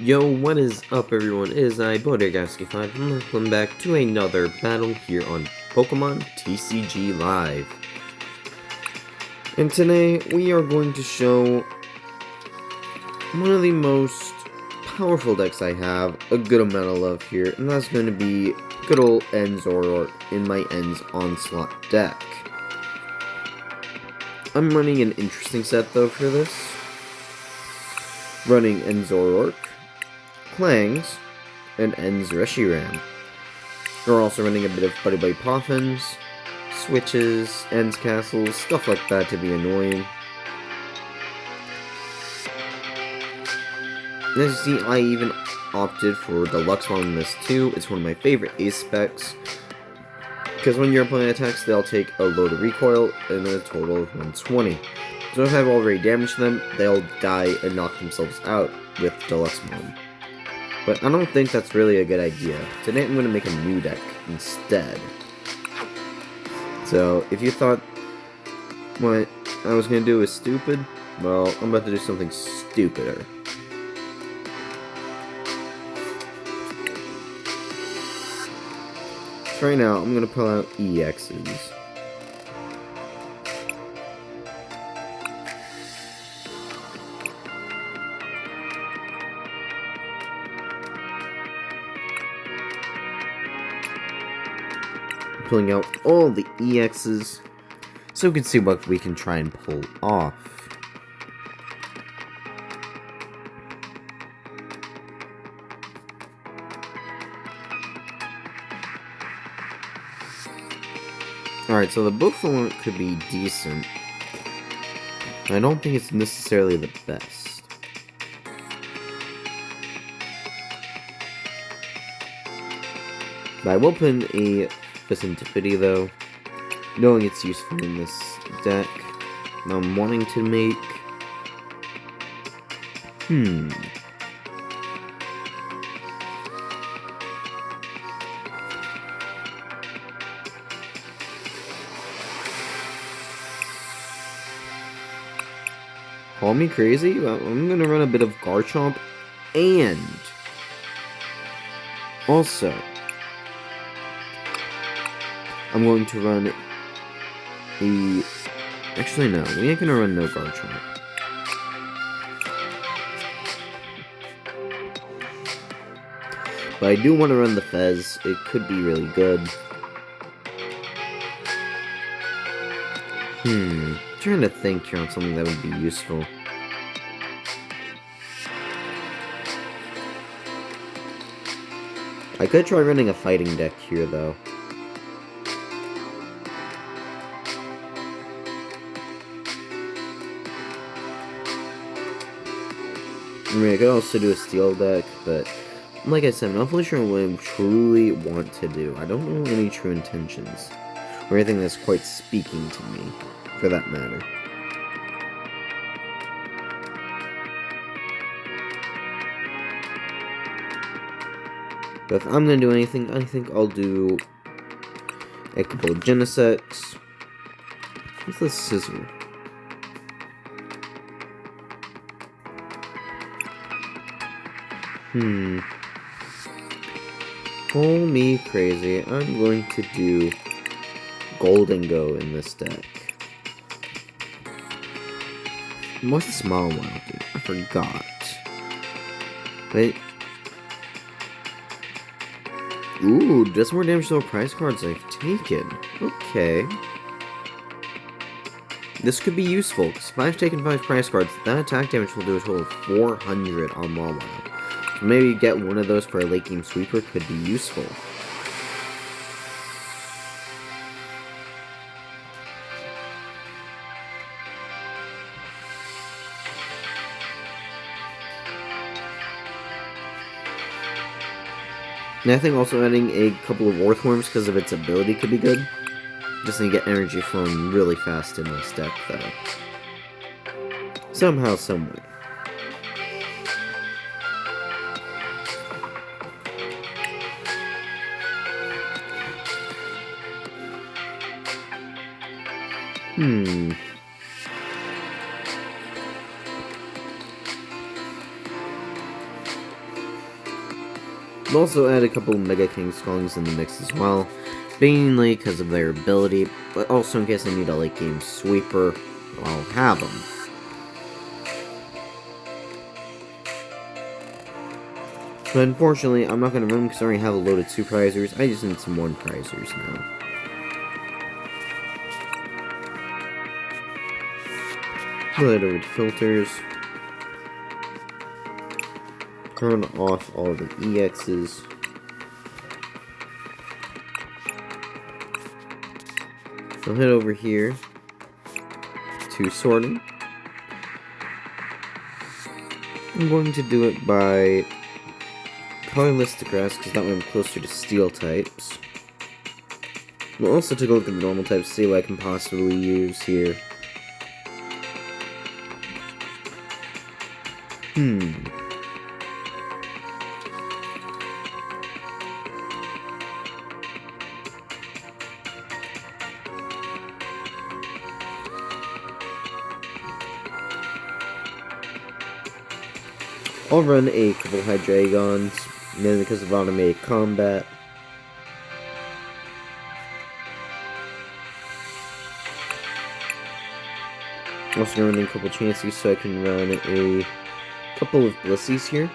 Yo, what is up everyone? It is I, Bodegasky5, and welcome back to another battle here on Pokemon TCG Live. And today, we are going to show one of the most powerful decks I have a good amount of love here, and that's going to be good old Zoroark in my Ends Onslaught deck. I'm running an interesting set though for this. Running Zoroark, Clangs, and Reshiram. We're also running a bit of Buddy Buddy Poffins, Switches, Ends Castles, stuff like that to be annoying. And as you see, I even opted for Deluxe Mom in this too. It's one of my favorite ace specs, because when your opponent attacks, they'll take a load of recoil and a total of 120. So if I've already damaged them, they'll die and knock themselves out with Deluxe Mom. But I don't think that's really a good idea. Today I'm going to make a new deck instead. So if you thought what I was going to do was stupid, well, I'm about to do something stupider. So right now, I'm going to pull out EXs. Pulling out all the EXs so we can see what we can try and pull off. Alright, so the Buffalo could be decent. I don't think it's necessarily the best. But I will put in a Antiquity though, knowing it's useful in this deck. I'm wanting to make call me crazy, but I'm gonna run a bit of Garchomp, and also I'm going to run the... Actually, no. We ain't gonna run no Garchomp. But I do want to run the Fez. It could be really good. Trying to think here on something that would be useful. I could try running a fighting deck here, though. I mean, I could also do a steel deck, but like I said, I'm not fully sure what I truly want to do. I don't know any true intentions, or anything that's quite speaking to me, for that matter. But if I'm gonna do anything, I think I'll do a couple of Genesects. What's this Scissor? Call me crazy. I'm going to do Goldengo in this deck. What's the small one do? I forgot. Wait. Ooh, does more damage to the prize cards I've taken. Okay. This could be useful, because if I've taken 5 prize cards, that attack damage will do a total of 400 on Mawile. So maybe get one of those for a late game sweeper could be useful. And I think also adding a couple of Orthworms because of its ability could be good. Just need to get energy flowing really fast in this deck, though. Somehow, someway. I've also added a couple of Mega King Skunks in the mix as well, mainly because of their ability, but also in case I need a late game sweeper, I'll have them. But unfortunately, I'm not going to run because I already have a load of 2 prizers. I just need some 1 prizers now. Pull it over to filters. Turn off all the EXs. So head over here to sorting. I'm going to do it by Polylistic Grass, because that way I'm closer to steel types. We'll also take a look at the normal types, see what I can possibly use here. I'll run a couple Hydreigons, mainly because of automated combat. Also running a couple Chanseys, so I can run a couple of Blisseys here.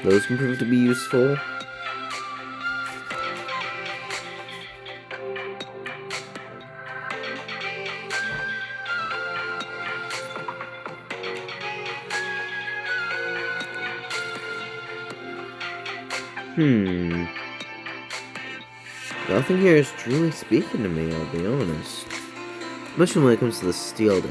Those can prove to be useful. Nothing here is truly speaking to me, I'll be honest. Especially when it comes to the steel deck.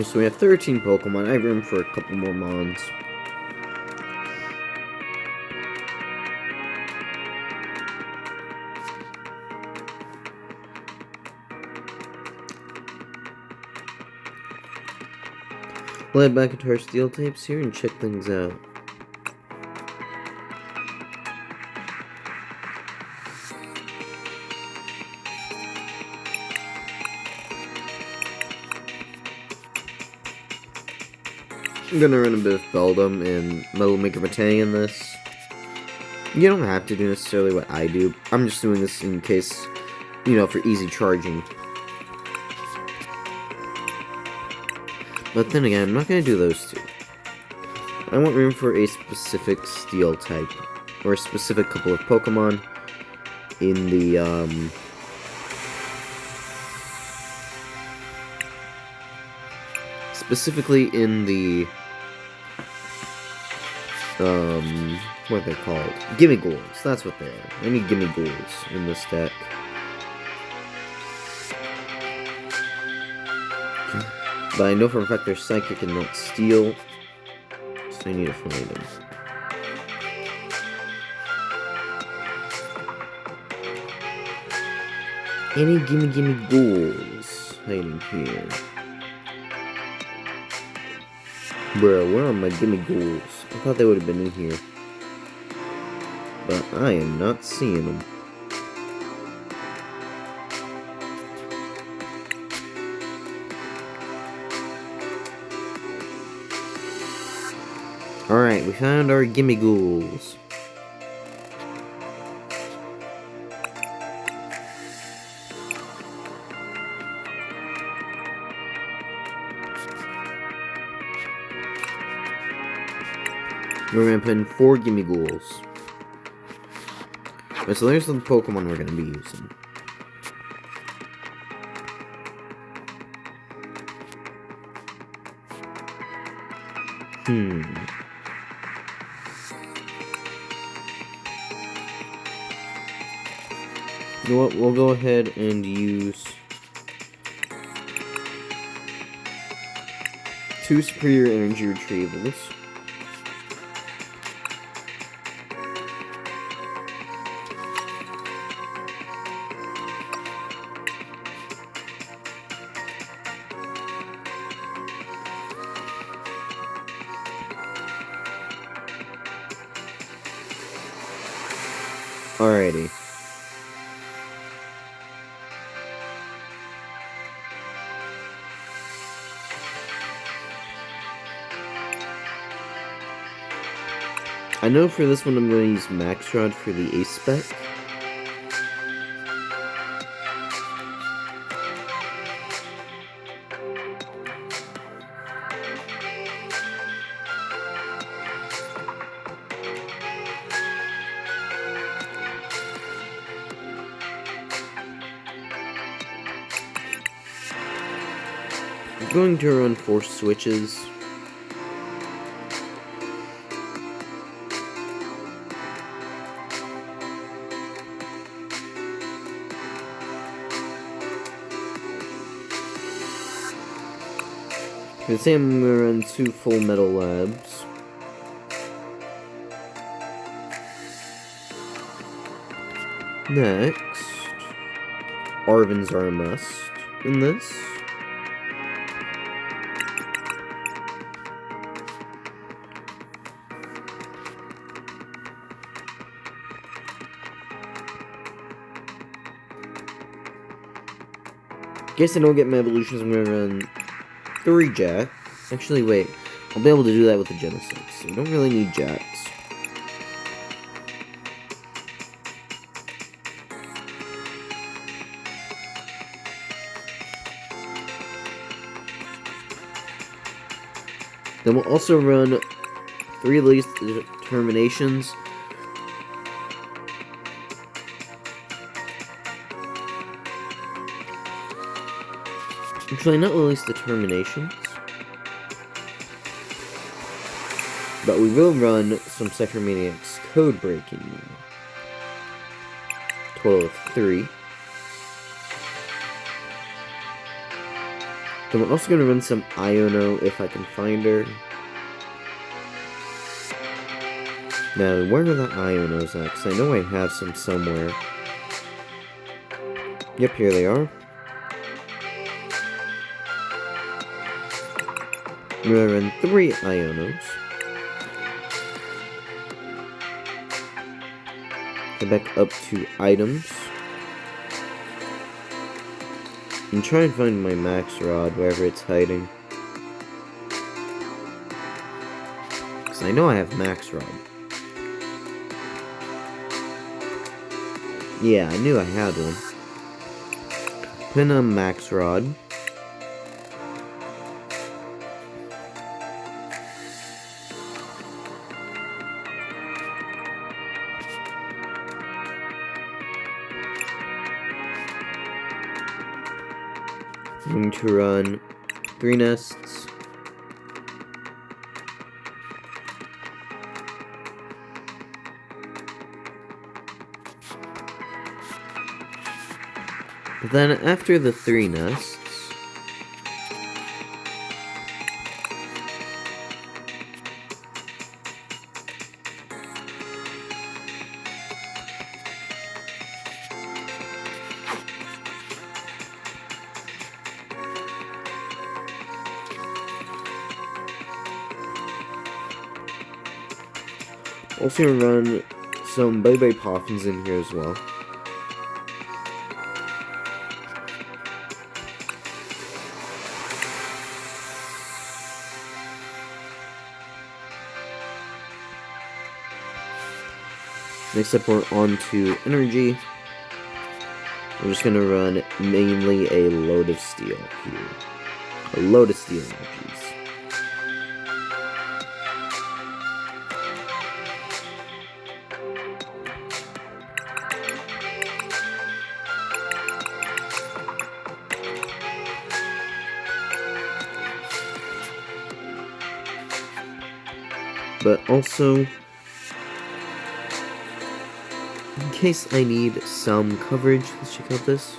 So we have 13 Pokemon. I have room for a couple more Mons. We'll head back into our steel tapes here and check things out. I'm gonna run a bit of Beldum and Metal Maker Matang in this. You don't have to do necessarily what I do. I'm just doing this in case, you know, for easy charging. But then again, I'm not gonna do those two. I want room for a specific steel type, or a specific couple of Pokemon in the, specifically in the, what are they called? Gimme Ghouls, that's what they are. I need Gimme Ghouls in this deck. But I know for a fact they're psychic and not steel, so I need to find them. Any gimme ghouls hiding here? Bro, where are my gimme ghouls? I thought they would have been in here. But I am not seeing them. Alright, we found our gimme ghouls. We're gonna put in 4 gimme ghouls. Right, so there's the Pokemon we're gonna be using. You know what, we'll go ahead and use 2 superior energy retrievals. Alrighty. I know for this one I'm going to use Max Rod for the Ace spec. I'm going to run 4 switches. The same, I'm going to run 2 full metal labs. Next, Arvins are a must in this. In case I don't get my evolutions, I'm going to run 3 Jack. Actually, wait. I'll be able to do that with the Genesis, so you don't really need Jacks. Then we'll also run 3 Least Determinations. Actually, not Least Determinations. But we will run some Sector Maniacs code breaking. Total of 3. Then we're also going to run some Iono if I can find her. Now, where are the Ionos at? Because I know I have some somewhere. Yep, here they are. I'm going to run 3 Ionos. Go back up to items. And try and find my Max Rod wherever it's hiding. Because I know I have Max Rod. Yeah, I knew I had one. Pin a Max Rod. I'm going to run 3 nests. But then after the 3 nests, also run some Bye-Bye Poffins in here as well. Next up, we're on to energy. I'm just gonna run mainly a load of steel here. A load of steel energies. But also, in case I need some coverage, let's check out this.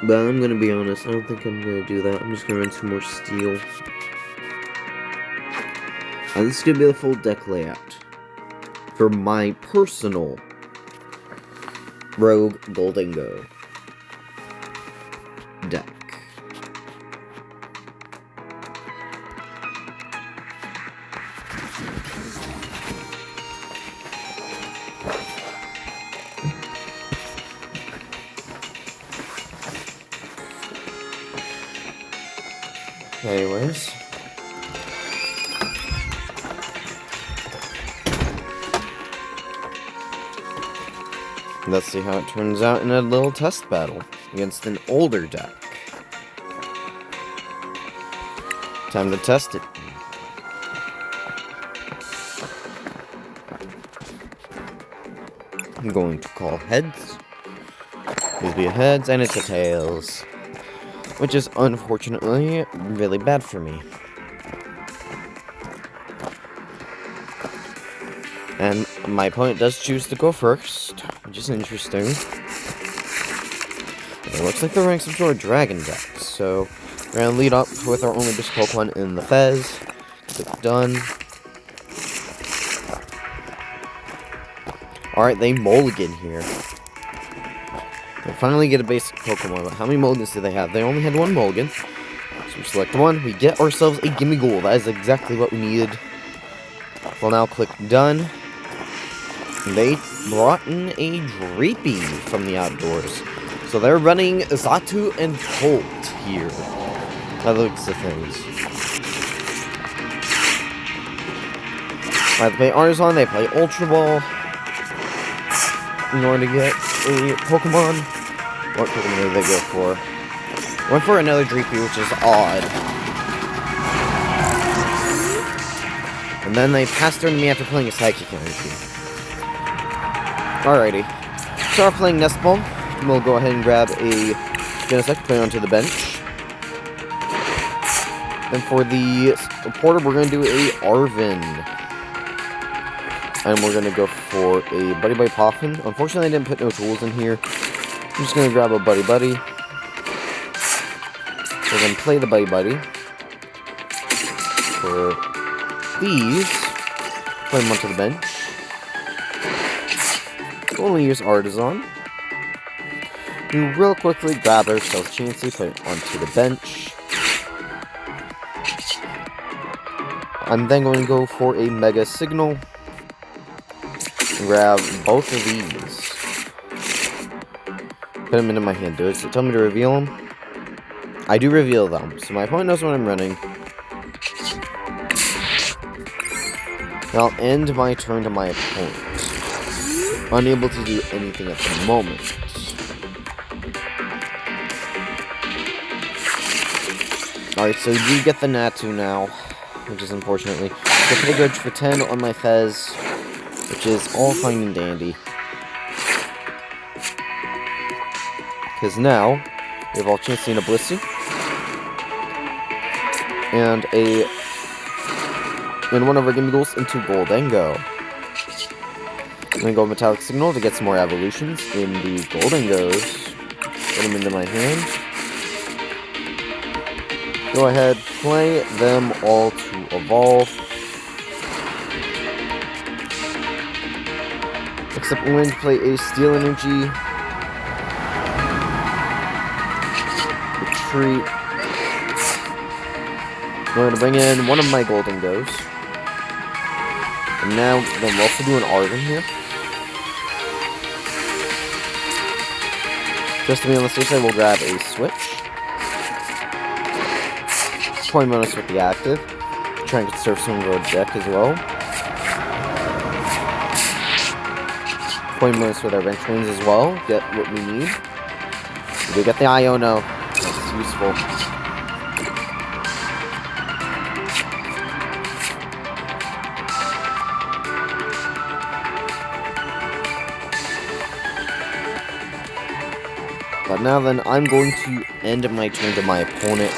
But I'm gonna be honest, I don't think I'm gonna do that. I'm just gonna run some more steel. I And this is going to be the full deck layout for my personal Rogue Goldengo deck. Anyways, let's see how it turns out in a little test battle against an older deck. Time to test it. I'm going to call heads. These be a heads, and it's a tails. Which is, unfortunately, really bad for me. And my opponent does choose to go first, which is interesting. It looks like they're running some sort of dragon deck, so we're going to lead up with our only basic Pokemon in the Fez. Click done. Alright, they mulligan here. They finally get a basic Pokemon, but how many mulligans do they have? They only had one mulligan. So we select one, we get ourselves a Gimme Goal. That is exactly what we needed. We'll now click done. They brought in a Dreepy from the outdoors. So they're running Xatu and Colt here. That looks the things. They play Archoludon, they play Ultra Ball. In order to get a Pokemon. What Pokemon did they go for? Went for another Dreepy, which is odd. And then they passed turn me after playing a Psychic Energy. Alrighty. Start playing Nest Ball. We'll go ahead and grab a Genesect, put it onto the bench. And for the supporter, we're going to do a Arven. And we're going to go for a Buddy Buddy Poffin. Unfortunately, I didn't put no tools in here. I'm just going to grab a Buddy Buddy. We're going to play the Buddy Buddy. For these, play them onto the bench. We'll only use Artisan. We real quickly grab ourselves Chansey, put it onto the bench. I'm then going to go for a Mega Signal. Grab both of these. Put them into my hand. Does it tell me to reveal them? I do reveal them, so my opponent knows what I'm running. I'll end my turn to my opponent. Unable to do anything at the moment. Alright, so you get the Natu now, which is unfortunately. So I go for 10 on my Fez, which is all fine and dandy. Because now, we have all Chansey and a Blissey. And one of our Gimme Goals into Goldengo. I'm going to go Metallic Signal to get some more evolutions in the Goldengos. Put them into my hand. Go ahead, play them all to evolve. Except we're going to play a Steel Energy. Retreat. I'm going to bring in one of my Goldengos. And now, then we'll also do an Arden here. Just to be on the safe side, we'll grab a Switch. Point bonus with the active. Try and conserve some of our deck as well. Point bonus with our Venturines as well. Get what we need. We do get the Iono. That's useful. But now then, I'm going to end my turn to my opponent.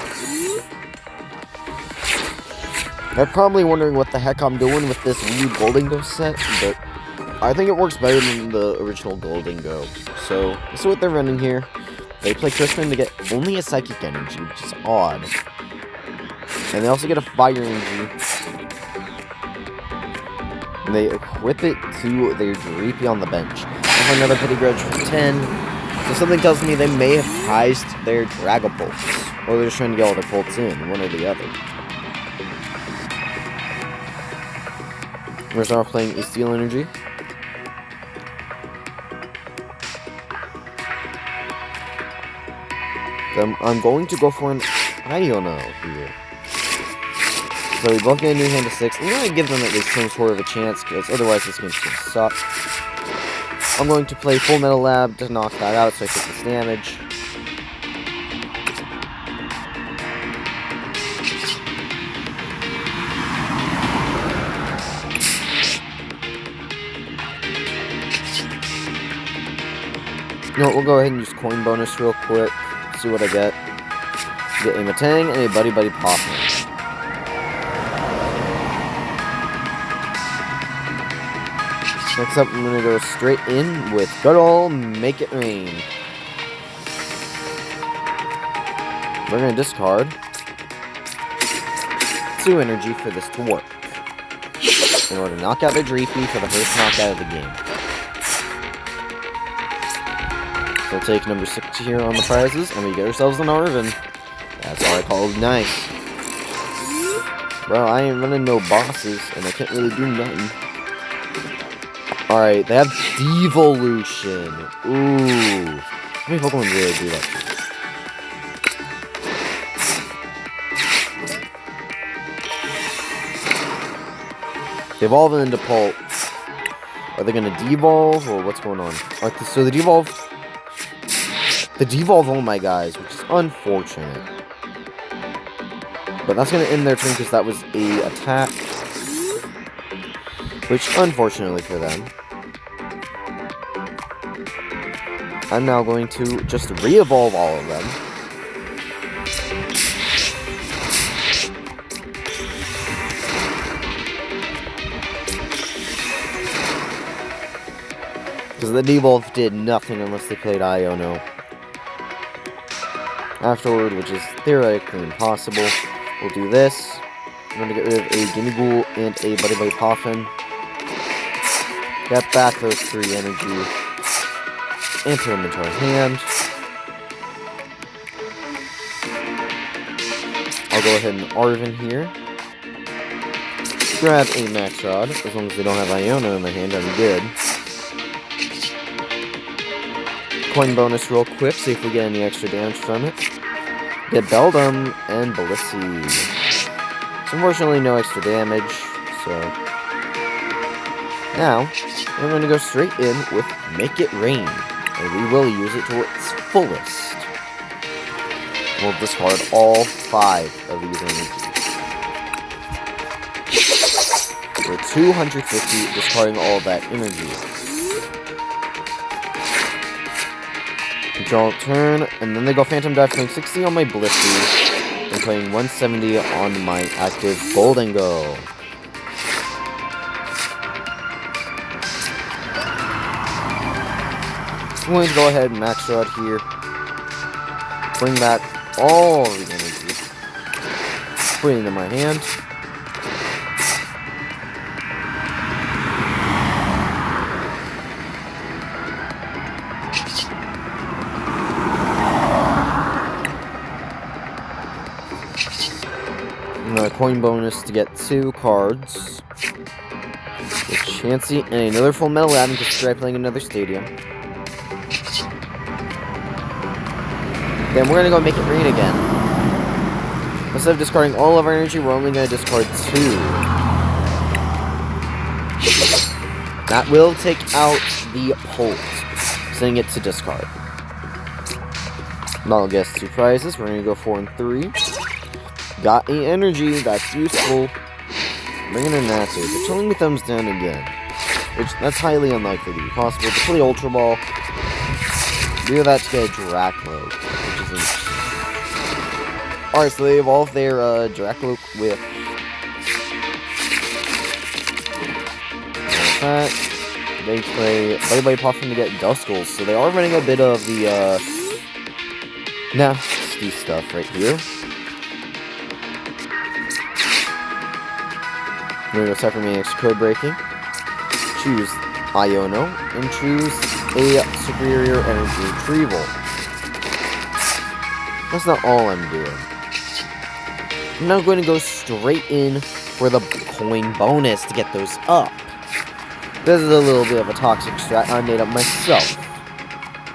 They're probably wondering what the heck I'm doing with this weird Goldengo set, but I think it works better than the original Goldengo. So, this is what they're running here. They play Crispin to get only a Psychic Energy, which is odd. And they also get a Fire Energy. And they equip it to their Dreepy on the bench. And another Petty Grudge for 10. So something tells me they may have prized their Dragapults. Or they're just trying to get all their Pults in, one or the other. We're start playing a Steel Energy. Then I'm going to go for an Iono here. So we both get a new hand of 6. I'm going to give them at least some sort of a chance, because otherwise this game's going to suck. I'm going to play Full Metal Lab to knock that out so I take this damage. You know what, we'll go ahead and use coin bonus real quick. See what I get. Get a Matang and a Buddy Buddy Poffin. Next up, I'm going to go straight in with good ol' Make It Rain. We're going to discard 2 energy for this to work, in order to knock out the Dreepy for the first knockout of the game. So we'll take number 6 here on the prizes, and we get ourselves an Arven. That's all I called nice. Bro, I ain't running no bosses, and I can't really do nothing. Alright, they have Devolution. Ooh. How many Pokemon really do that? They evolve into Pult. Are they going to devolve, or what's going on? Alright, so the devolve... The devolve on my guys, which is unfortunate. But that's going to end their turn because that was a attack. Which, unfortunately for them, I'm now going to just re-evolve all of them. Because the devolve did nothing unless they played Iono afterward, which is theoretically impossible. We'll do this. I'm going to get rid of a Gimmighoul and a Buddy Buddy Poffin. Get back those 3 energy. And put them into our hand. I'll go ahead and Arven here. Grab a Max Rod. As long as they don't have Iono in their hand, I'm good. Coin bonus real quick, see if we get any extra damage from it. Get Beldum and Blissey. So unfortunately no extra damage, so... Now, we're going to go straight in with Make It Rain. And we will use it to its fullest. We'll discard all 5 of these energies. We're 250, discarding all of that energy. Control turn, and then they go Phantom Dive, playing 60 on my Blissey, and playing 170 on my active Goldengo. I'm going to go ahead and Max Rod here. Bring back all the energy. Put it into my hand. Another coin bonus to get 2 cards. With Chansey and another Full Metal Lab because try playing another Stadium. Then we're going to go Make It Rain again. Instead of discarding all of our energy, we're only going to discard 2. That will take out the Pult, sending it to discard. Now I'll guess 2 prizes. We're going to go 4 and 3. Got a energy, that's useful. Bringing in that too. But chilling with thumbs down again. Which, that's highly unlikely to be possible. To play Ultra Ball, do that to get a Dracloak, which is interesting. Alright, so they evolve their Dracloak with that. They play Buddy Buddy Poffin to get Duskull, so they are running a bit of the nasty stuff right here. I'm going to go start for me next code breaking. choose Iono and choose a superior energy retrieval. That's not all I'm doing. I'm now going to go straight in for the coin bonus to get those up. This is a little bit of a toxic strat I made up myself.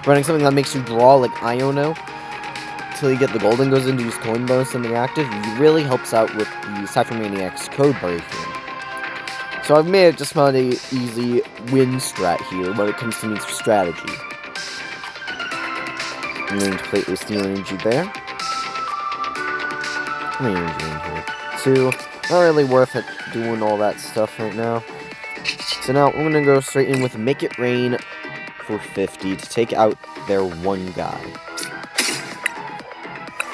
Running something that makes you draw like Iono until you get the Goldengos in to use coin bonus in the active really helps out with the Cypher Maniac's code breaking. So I've made it just about an easy win strat here when it comes to means strategy. I'm going to play a Steel Energy there. How many energy in here? 2. Not really worth it doing all that stuff right now. So now we're going to go straight in with Make It Rain for 50 to take out their one guy.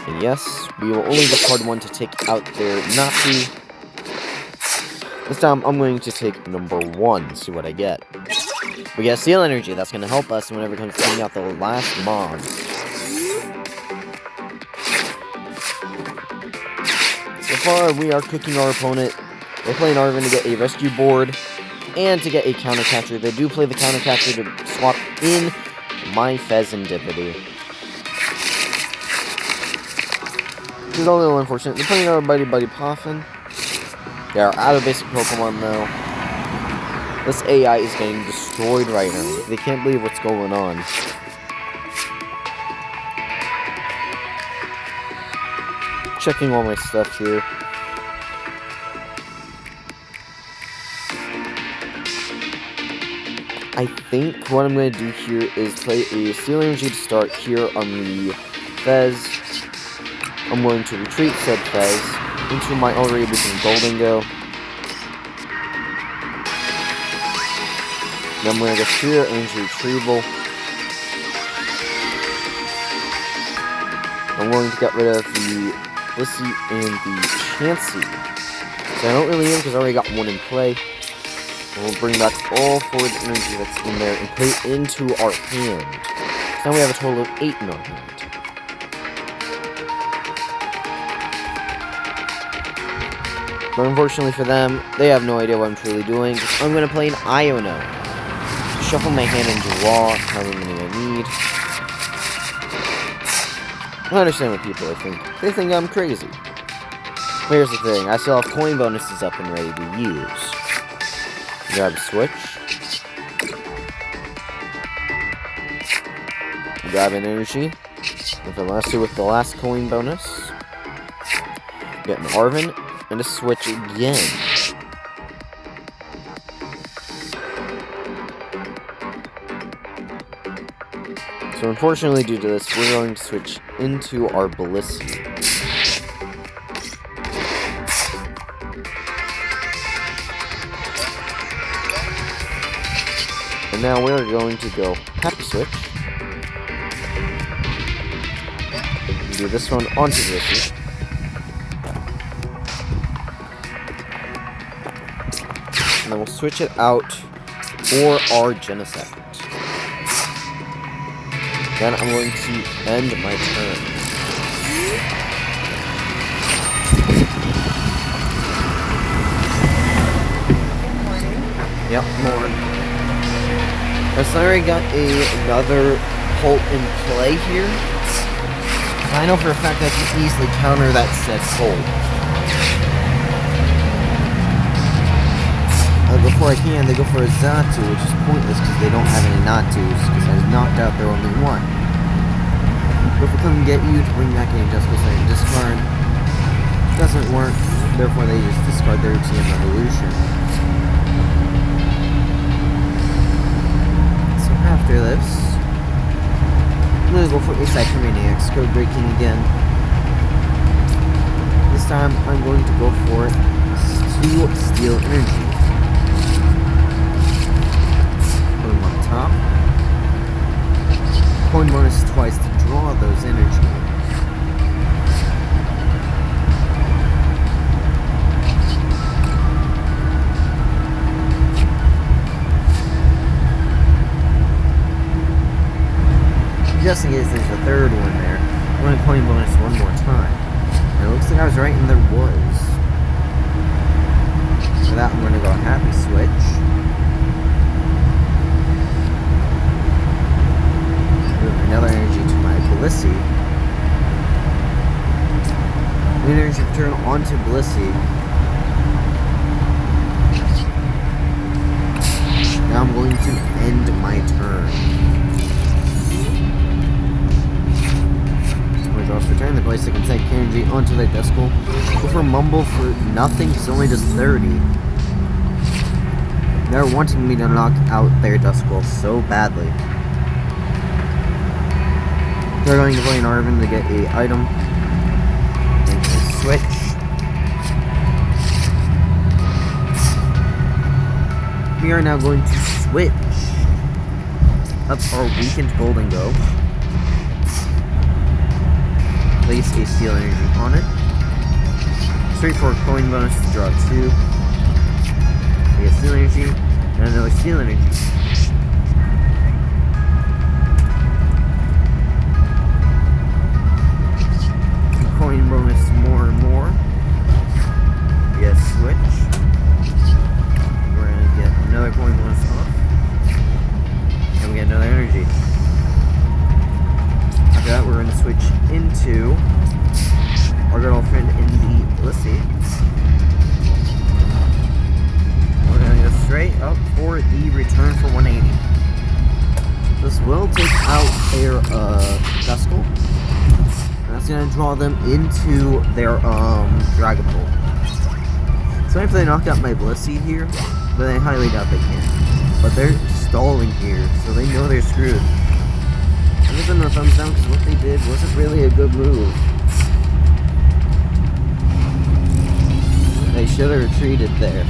And yes, we will only discard one to take out their Nazi. This time I'm going to take number 1, see what I get. We get Steel Energy, that's going to help us whenever it comes to taking out the last mob. So far, we are cooking our opponent. They're playing Arvin to get a rescue board and to get a counter catcher. They do play the counter catcher to swap in my Pheasantipity. Which is a little unfortunate. They're playing our Buddy Poffin. They are out of basic Pokemon though. This AI is getting destroyed right now. They can't believe what's going on. Checking all my stuff here. I think what I'm going to do here is play a Steel Energy to start here on the Fez. I'm going to retreat said Fez into my already weakened Goldengo. Then I'm going to go Superior Energy Retrieval. I'm going to get rid of the Blissey and the Chansey. So I don't really need because I already got one in play. And we'll bring back all 4 of the energy that's in there and put it into our hand. So now we have a total of 8 in our hand. But unfortunately for them, they have no idea what I'm truly doing. I'm going to play an Iono. Shuffle my hand and draw however many I need. I understand what people think. They think I'm crazy. But here's the thing. I still have coin bonuses up and ready to use. Grab a switch. Grab an energy. If it lasts you with the last coin bonus. Get an Arvin. And a switch again. So unfortunately, due to this, we're going to switch into our Blissey. And now we're going to go Happy Switch. And do this one onto Blissey. And then we'll switch it out for our Genesect. Then I'm going to end my turn. Yep, more. So I already got another Holt in play here. I know for a fact I can easily counter that said Holt. Before I can, they go for a Xatu, which is pointless because they don't have any Natus, because I knocked out their only one. But if I come and get you to bring back any Justice I can discard, doesn't work, therefore they just discard their TM Evolution. So after this, I'm going to go for a Cypher Maniac's code breaking again. This time I'm going to go for 2 Steel Energy. Top. Coin bonus twice to draw those energy. Just in case there's a third one there, I'm going to coin bonus one more time. And it looks like I was right and there was. For that I'm going to go Happy Switch. another energy to my Blissey. Energy return onto Blissey. Now I'm going to end my turn. My draws return, the Blissey can take energy onto their Duskull. Go for Mumble for nothing, because it only does 30. They're wanting me to knock out their Duskull so badly. They're going to play an Arvin to get a item. And a switch. We are now going to switch up our weakened Goldengo. Place a Steel Energy on it. Straightforward coin bonus to draw 2. We get Steel Energy and another Steel Energy. Coin bonus more and more. We get switch. We're gonna get another coin bonus off. And we get another energy. After that, we're gonna switch into our good old friend in the Blissey. We're gonna go straight up for the return for 180. This will take out their Duskull. That's gonna draw them into their Dragapult. So if they knock out my Blissey here, but I highly doubt they can. But they're stalling here, so they know they're screwed. I'm giving them a thumbs down because what they did wasn't really a good move. They should have retreated there.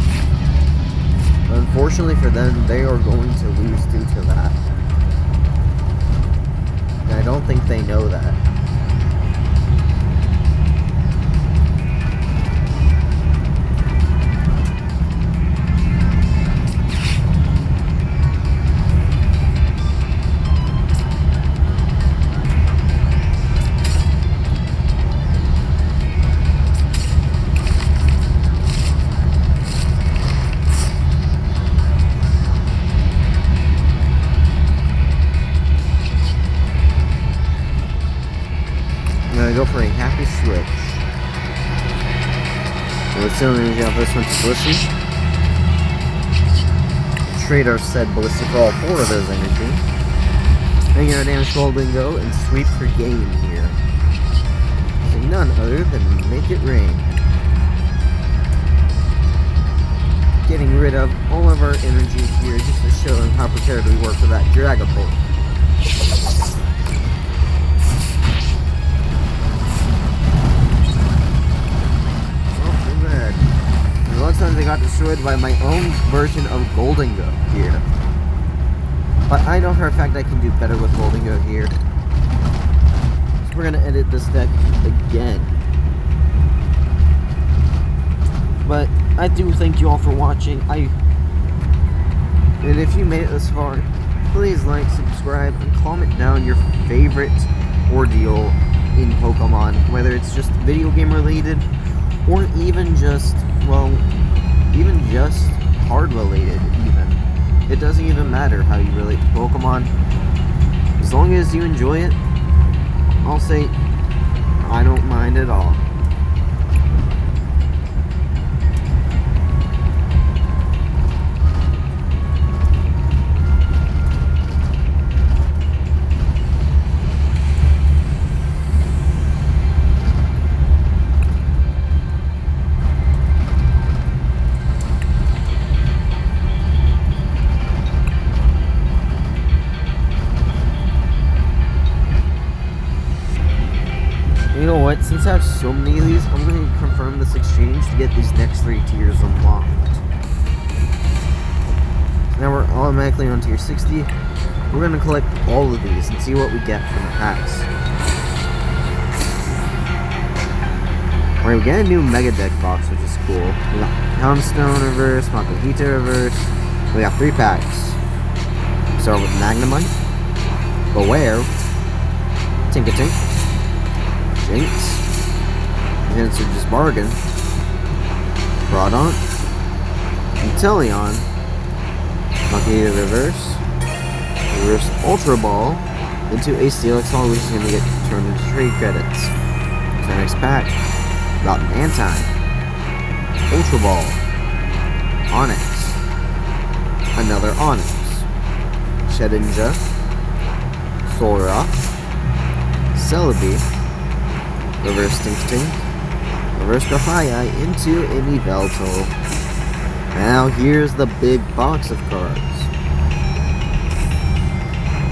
But unfortunately for them, they are going to lose due to that. And I don't think they know that. Go for a happy switch. We'll still energy off this one to Blissey. Trade our said Blissey for all 4 of those energy. Then get our damage Goldengo and sweep for game here. Using none other than Make It Rain. Getting rid of all of our energy here just to show them how prepared we were for that Dragapult. Sometimes I got destroyed by my own version of Goldengo here. But I know for a fact I can do better with Goldengo here. So we're gonna edit this deck again. But I do thank you all for watching. And if you made it this far, please like, subscribe, and comment down your favorite ordeal in Pokemon. Whether it's just video game related, or even just, well, even just hard related even. It doesn't even matter how you relate to Pokemon. As long as you enjoy it, I'll say I don't mind at all. You know what, since I have so many of these, I'm going to confirm this exchange to get these next 3 tiers unlocked. So now we're automatically on tier 60. We're going to collect all of these and see what we get from the packs. Alright, we get a new Mega Deck box, which is cool. We got Houndstone reverse, Makuhita reverse. We got 3 packs. Start with Magnemite, Beware, Tinkatink, Jinx, Answer Just Bargain, Groudon, Inteleon, Makuhita reverse, Reverse Ultra Ball, into a Steelix Hall, which is going to get turned into trade credits. So next pack, got Mantine, Ultra Ball, Onyx, another Onyx, Shedinja, Solrock, Celebi, Reverse Tinksting, Reverse Grafaiai into an Yveltal. Now here's the big box of cards.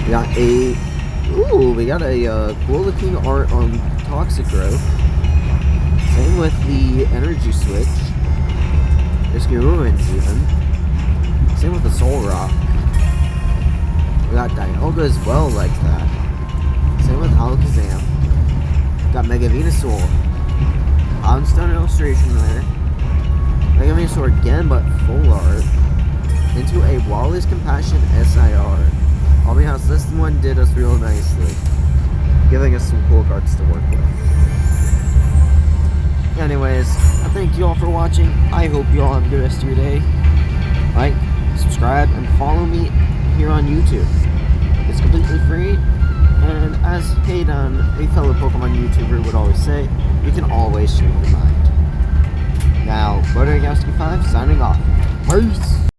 We got a cool looking art on Toxicroak. Same with the Energy Switch. There's Ruins even. Same with the Solrock. We got Dialga as well like that. Same with Alakazam. Got Mega Venusaur. Stone illustration there. Mega Venusaur again, but full art. Into a Wally's Compassion SIR. I'll be honest, this one did us real nicely, giving us some cool cards to work with. Anyways, I thank you all for watching. I hope you all have a good rest of your day. Like, subscribe, and follow me here on YouTube. It's completely free, and as Hayden, a fellow Pokemon YouTuber, would always say, you can always change your mind. Now, Motorgowski5 signing off. Peace!